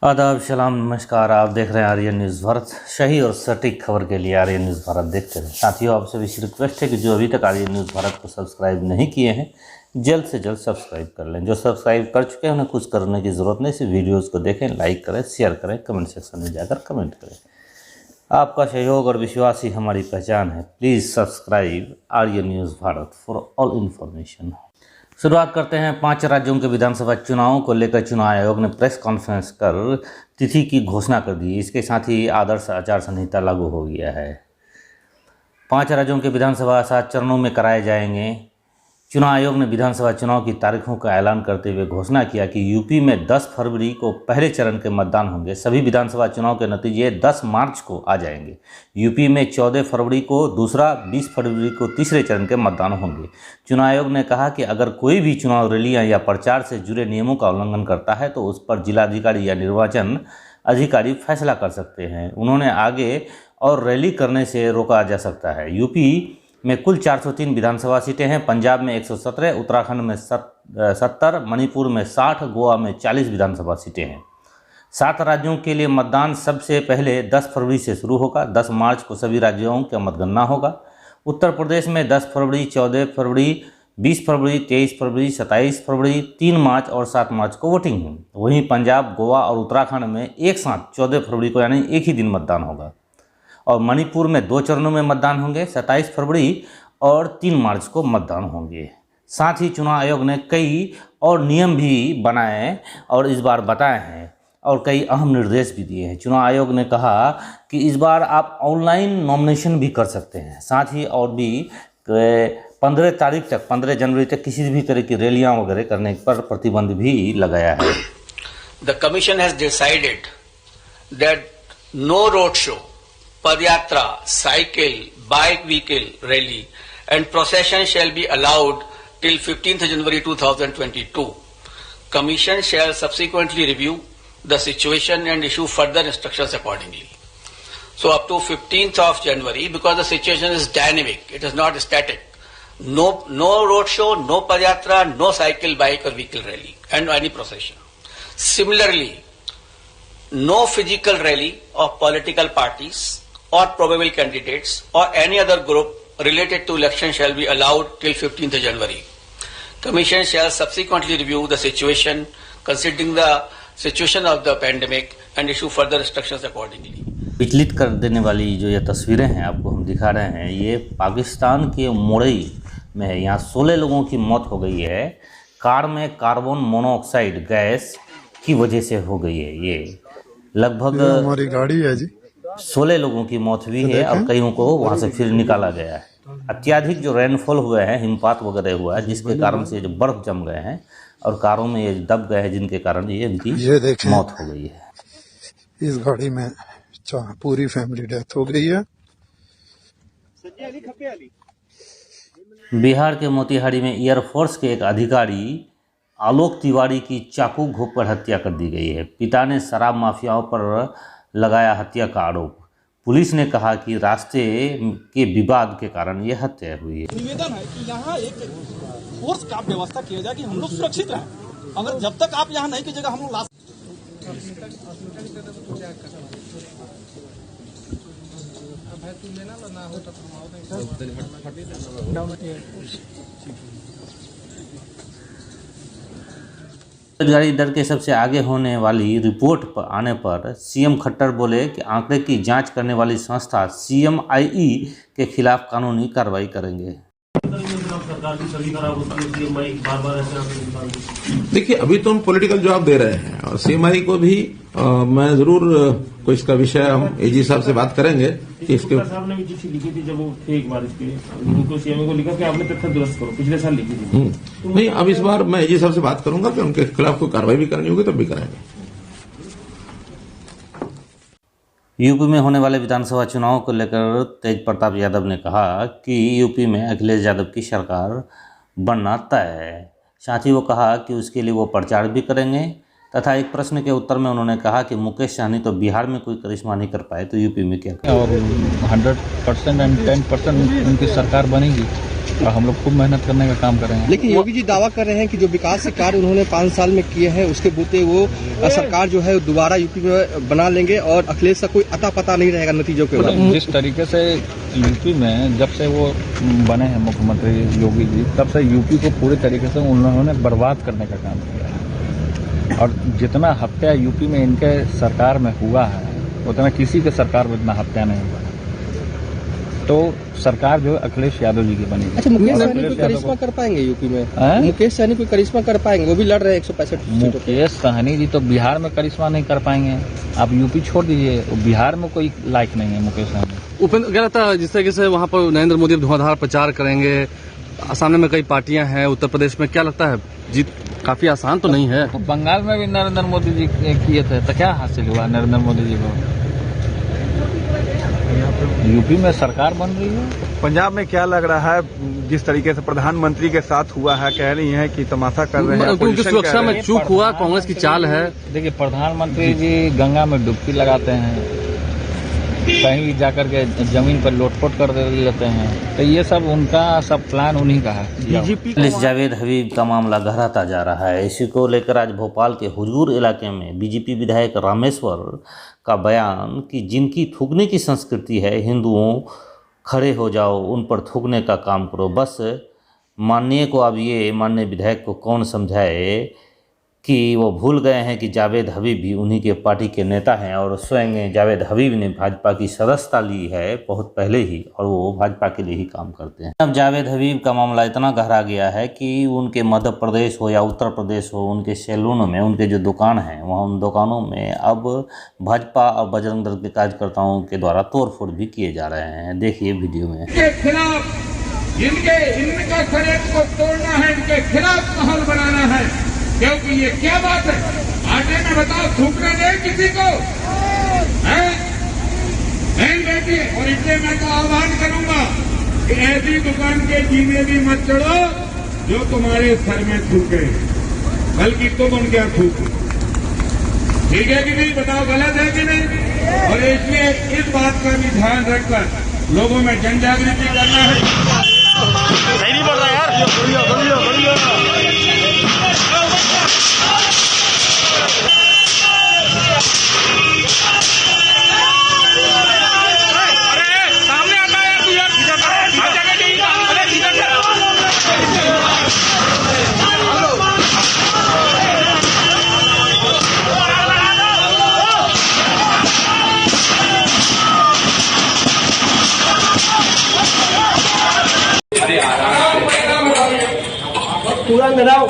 आदाब, सलाम, नमस्कार। आप देख रहे हैं आर्यन न्यूज़ भारत। सही और सटीक खबर के लिए आर्यन न्यूज़ भारत देखते रहें। साथियों, आपसे विशेष रिक्वेस्ट है कि जो अभी तक आर्यन न्यूज़ भारत को सब्सक्राइब नहीं किए हैं, जल्द से जल्द सब्सक्राइब कर लें। जो सब्सक्राइब कर चुके हैं उन्हें कुछ करने की ज़रूरत नहीं, सिर्फ वीडियोज़ को देखें, लाइक करें, शेयर करें, कमेंट सेक्शन में जाकर कमेंट करें। आपका सहयोग और विश्वास ही हमारी पहचान है। Please subscribe Aryan news Bharat for all information. शुरुआत करते हैं 5 राज्यों के विधानसभा चुनावों को लेकर चुनाव आयोग ने प्रेस कॉन्फ्रेंस कर तिथि की घोषणा कर दी। इसके साथ ही आदर्श आचार संहिता लागू हो गया है। 5 राज्यों के विधानसभा 7 चरणों में कराए जाएंगे। चुनाव आयोग ने विधानसभा चुनाव की तारीखों का ऐलान करते हुए घोषणा किया कि यूपी में 10 फरवरी को पहले चरण के मतदान होंगे। सभी विधानसभा चुनाव के नतीजे 10 मार्च को आ जाएंगे। यूपी में 14 फरवरी को दूसरा, 20 फरवरी को तीसरे चरण के मतदान होंगे। चुनाव आयोग ने कहा कि अगर कोई भी चुनाव रैलियां या प्रचार से जुड़े नियमों का उल्लंघन करता है तो उस पर जिलाधिकारी या निर्वाचन अधिकारी फैसला कर सकते हैं। उन्होंने आगे और रैली करने से रोका जा सकता है। यूपी में कुल 403 विधानसभा सीटें हैं। पंजाब में 117, उत्तराखंड में 70, मणिपुर में 60, गोवा में 40 विधानसभा सीटें हैं। 7 राज्यों के लिए मतदान सबसे पहले 10 फरवरी से शुरू होगा। 10 मार्च को सभी राज्यों का मतगणना होगा। उत्तर प्रदेश में 10 फरवरी, 14 फरवरी, 20 फरवरी, 23 फरवरी, 27 फरवरी, 3 मार्च और 7 मार्च को वोटिंग है। वहीं पंजाब, गोवा और उत्तराखंड में एक साथ 14 फरवरी को यानी एक ही दिन मतदान होगा। और मणिपुर में 2 चरणों में मतदान होंगे, 27 फरवरी और 3 मार्च को मतदान होंगे। साथ ही चुनाव आयोग ने कई और नियम भी बनाए और इस बार बताए हैं और कई अहम निर्देश भी दिए हैं। चुनाव आयोग ने कहा कि इस बार आप ऑनलाइन नॉमिनेशन भी कर सकते हैं। साथ ही और भी 15 तारीख तक, 15 जनवरी तक किसी भी तरह की रैलियां वगैरह करने पर प्रतिबंध भी लगाया है। The commission has decided that no road show, Padyatra, cycle, bike vehicle rally and procession shall be allowed till 15th January 2022. Commission shall subsequently review the situation and issue further instructions accordingly. So up to 15th of January, because the situation is dynamic, it is not static. No road show, no Padyatra, no cycle, bike or vehicle rally and any procession. Similarly, no physical rally of political parties or probable candidates or any other group related to election shall be allowed till 15th January. Commission shall subsequently review the situation considering the situation of the pandemic and issue further instructions accordingly. विचलित कर देने वाली जो ये तस्वीरें हैं आपको हम दिखा रहे हैं, ये पाकिस्तान के मोरई में है। यहाँ 16 लोगों की मौत हो गई है। कार में कार्बन मोनोऑक्साइड गैस की वजह से हो गई है। ये लगभग हमारी गाड़ी है जी। 16 लोगों की मौत हुई है और कईयों को वहाँ से फिर निकाला गया है। अत्याधिक जो रेनफॉल हुए हैं, हिमपात वगैरह हुआ है, जिसके कारण से जो बर्फ जम गए हैं और कारों में ये दब गए हैं, जिनके कारण ये इनकी मौत हो गई है। इस गाड़ी में पूरी फैमिली डेथ हो गई है। बिहार के मोतिहारी में एयरफोर्स के एक अधिकारी आलोक तिवारी की चाकू घोंपकर हत्या कर दी गई है। पिता ने शराब माफियाओं पर लगाया हत्या का आरोप। पुलिस ने कहा कि रास्ते के विवाद के कारण यह हत्या हुई है। निवेदन है कि यहाँ एक फोर्स का व्यवस्था किया जाए कि हम लोग सुरक्षित रहें। अगर जब तक आप यहाँ नहीं कीजिएगा हम लोग बेरोजगारी दर के सबसे आगे होने वाली रिपोर्ट पर आने पर सीएम खट्टर बोले कि आंकड़े की जांच करने वाली संस्था CMIE के खिलाफ कानूनी कार्रवाई करेंगे। देखिए, अभी तो हम पॉलिटिकल जवाब दे रहे हैं और CMI को भी मैं जरूर कोई इसका विषय हम AG साहब से बात करेंगे कि इसके साहब ने भी चिट्ठी लिखी थी जब वो थे एक बार इसके, उनको CMI को लिखा कि आपने तथ्य दुरुस्त करो, पिछले साल लिखी थी। नहीं, अब इस बार मैं AG साहब से बात करूंगा कि उनके खिलाफ कोई कार्रवाई भी करनी होगी तब भी करेंगे। यूपी में होने वाले विधानसभा चुनाव को लेकर तेज प्रताप यादव ने कहा कि यूपी में अखिलेश यादव की सरकार बनना तय है। साथ ही वो कहा कि उसके लिए वो प्रचार भी करेंगे तथा एक प्रश्न के उत्तर में उन्होंने कहा कि मुकेश सहनी तो बिहार में कोई करिश्मा नहीं कर पाए तो यूपी में क्या करें। और 100% एंड 10% उनकी सरकार बनेगी और हम लोग खूब मेहनत करने का काम करेंगे। लेकिन योगी जी दावा कर रहे हैं कि जो विकास के कार्य उन्होंने 5 साल में किए हैं उसके बूते वो सरकार जो है दोबारा यूपी में बना लेंगे और अखिलेश का कोई अता पता नहीं रहेगा नतीजों के बाद। जिस तरीके से यूपी में जब से वो बने हैं मुख्यमंत्री योगी जी, तब से यूपी को पूरी तरीके से उन्होंने बर्बाद करने का काम किया है। और जितना हत्या यूपी में इनके सरकार में हुआ है उतना किसी के सरकार में इतना हत्या नहीं हुआ है। तो सरकार जो है अखिलेश यादव जी की बनी। अच्छा, मुकेश सहनी कोई करिश्मा कर पाएंगे यूपी में? मुकेश सहनी कोई करिश्मा कर पाएंगे? वो भी लड़ रहे हैं 165 सीटों। मुकेश सहनी जी तो बिहार में करिश्मा नहीं कर पाएंगे। आप यूपी छोड़ दीजिए, बिहार में कोई लायक नहीं है मुकेश सहनी। उपेंद्र क्या लगता है जिस तरीके से वहाँ पर नरेंद्र मोदी धुआंधार प्रचार करेंगे, सामने में कई पार्टियां हैं, उत्तर प्रदेश में क्या लगता है जीत काफी आसान तो नहीं है? तो बंगाल में भी नरेंद्र मोदी जी किए थे तो क्या हासिल हुआ नरेंद्र मोदी जी को? यूपी में सरकार बन रही है। पंजाब में क्या लग रहा है जिस तरीके से प्रधानमंत्री के साथ हुआ है, कह रही हैं कि तमाशा कर रहे हैं, उनकी सुरक्षा में चूक हुआ, कांग्रेस की चाल है। देखिए, प्रधानमंत्री जी गंगा में डुबकी लगाते हैं, कहीं भी जाकर के जमीन पर लोटपोट कर लेते हैं, तो ये सब उनका सब प्लान उन्हीं का है। बीजेपी जावेद हबीब का मामला गहराता जा रहा है। इसी को लेकर आज भोपाल के हुजूर इलाके में बीजेपी विधायक रामेश्वर का बयान कि जिनकी थूकने की संस्कृति है, हिंदुओं खड़े हो जाओ, उन पर थूकने का काम करो। बस माननीय को अब ये माननीय विधायक को कौन समझाए कि वो भूल गए हैं कि जावेद हबीब भी उन्हीं के पार्टी के नेता हैं और स्वयं जावेद हबीब ने भाजपा की सदस्यता ली है बहुत पहले ही और वो भाजपा के लिए ही काम करते हैं। अब जावेद हबीब का मामला इतना गहरा गया है कि उनके मध्य प्रदेश हो या उत्तर प्रदेश हो, उनके सैलूनों में, उनके जो दुकान हैं वहाँ उन दुकानों में अब भाजपा और बजरंग दल के कार्यकर्ताओं के द्वारा तोड़फोड़ भी किए जा रहे हैं। देखिए वीडियो में। इनका शरीर को तोड़ना है, इनके खिलाफ माहौल बनाना है, क्योंकि ये क्या बात है? आटे में बताओ थूकने दे किसी को, नहीं देती। और इसलिए मैं तो आह्वान करूंगा कि ऐसी दुकान के जीने भी मत चढ़ो जो तुम्हारे सर में थूके, बल्कि तुम उनके यहाँ थूको। ठीक है कि नहीं? बताओ गलत है कि नहीं? और इसलिए इस बात का भी ध्यान रखकर लोगों में जन जागृति करना है। सही नहीं बोल रहा यार। पूरा मिलाओ।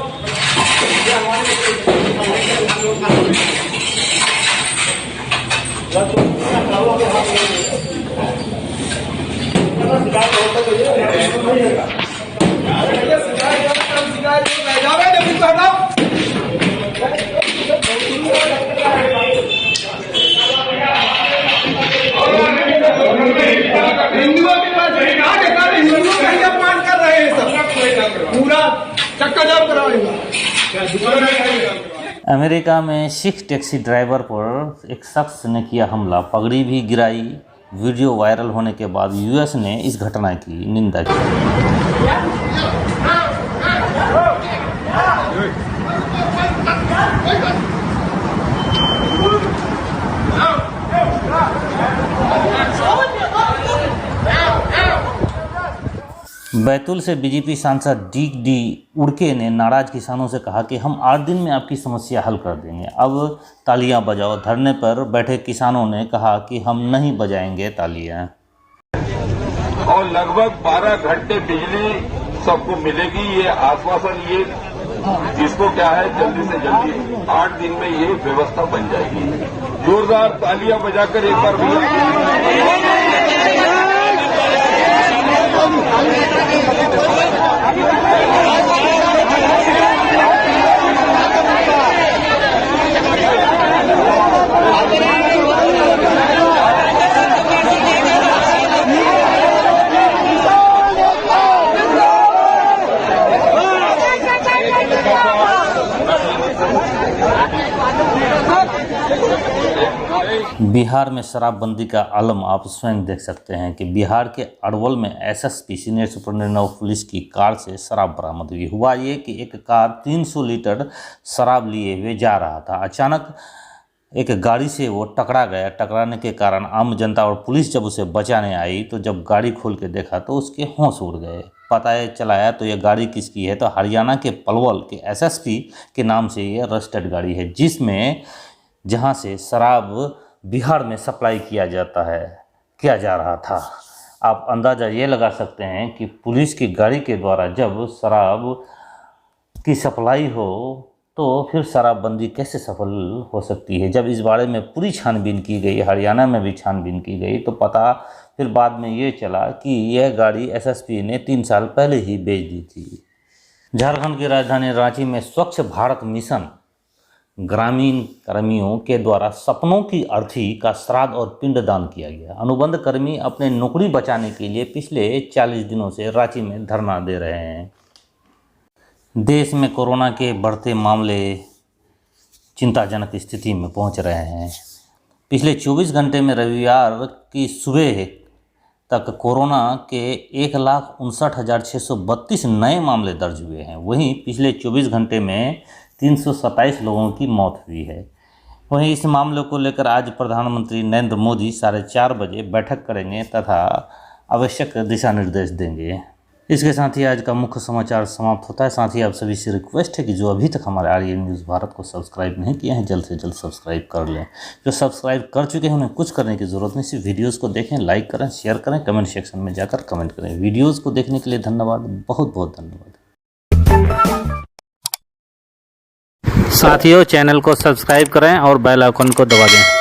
हिंदुओं के पास हिंदुओं का ही अपमान कर रहे हैं सब, पूरा चक्का जाम कराएगा। अमेरिका में सिख टैक्सी ड्राइवर पर एक शख्स ने किया हमला, पगड़ी भी गिराई। वीडियो वायरल होने के बाद यूएस ने इस घटना की निंदा की। बैतूल से बीजेपी सांसद डी उड़के ने नाराज किसानों से कहा कि हम 8 दिन में आपकी समस्या हल कर देंगे, अब तालियां बजाओ। धरने पर बैठे किसानों ने कहा कि हम नहीं बजाएंगे तालियां। और लगभग 12 घंटे बिजली सबको मिलेगी, ये आश्वासन, ये जिसको क्या है जल्दी से जल्दी 8 दिन में ये व्यवस्था बन जाएगी। जोरदार तालियां बजाकर एक बार भैया बिहार में शराबबंदी का आलम आप स्वयं देख सकते हैं कि बिहार के अरवल में SSP senior superintendent of police की कार से शराब बरामद हुई। हुआ ये कि एक कार 300 लीटर शराब लिए हुए जा रहा था। अचानक एक गाड़ी से वो टकरा गया। टकराने के कारण आम जनता और पुलिस जब उसे बचाने आई तो जब गाड़ी खोल के देखा तो उसके होश उड़ गए। पता चलाया तो ये गाड़ी किसकी है, तो हरियाणा के पलवल के एसएसपी के नाम से ये रजिस्टर्ड गाड़ी है, जिसमें जहाँ से शराब बिहार में सप्लाई किया जा रहा था। आप अंदाज़ा ये लगा सकते हैं कि पुलिस की गाड़ी के द्वारा जब शराब की सप्लाई हो तो फिर शराबबंदी कैसे सफल हो सकती है। जब इस बारे में पूरी छानबीन की गई, हरियाणा में भी छानबीन की गई, तो पता फिर बाद में ये चला कि यह गाड़ी एसएसपी ने 3 साल पहले ही बेच दी थी। झारखंड की राजधानी रांची में स्वच्छ भारत मिशन ग्रामीण कर्मियों के द्वारा सपनों की अर्थी का श्राद्ध और पिंडदान किया गया। अनुबंध कर्मी अपने नौकरी बचाने के लिए पिछले 40 दिनों से रांची में धरना दे रहे हैं। देश में कोरोना के बढ़ते मामले चिंताजनक स्थिति में पहुंच रहे हैं। पिछले 24 घंटे में रविवार की सुबह तक कोरोना के 1,59,632 नए मामले दर्ज हुए हैं। वहीं पिछले 24 घंटे में 327 लोगों की मौत हुई है। वहीं इस मामले को लेकर आज प्रधानमंत्री नरेंद्र मोदी 4:30 बजे बैठक करेंगे तथा आवश्यक दिशा निर्देश देंगे। इसके साथ ही आज का मुख्य समाचार समाप्त होता है। साथ ही आप सभी से रिक्वेस्ट है कि जो अभी तक हमारे आर्यन न्यूज़ भारत को सब्सक्राइब नहीं किए हैं जल्द से जल्द सब्सक्राइब कर लें। जो सब्सक्राइब कर चुके हैं उन्हें कुछ करने की ज़रूरत नहीं, सिर्फ वीडियोस को देखें, लाइक करें, शेयर करें, कमेंट सेक्शन में जाकर कमेंट करें। वीडियोज़ को देखने के लिए धन्यवाद, बहुत बहुत धन्यवाद। साथियों, चैनल को सब्सक्राइब करें और बेल आइकन को दबा दें।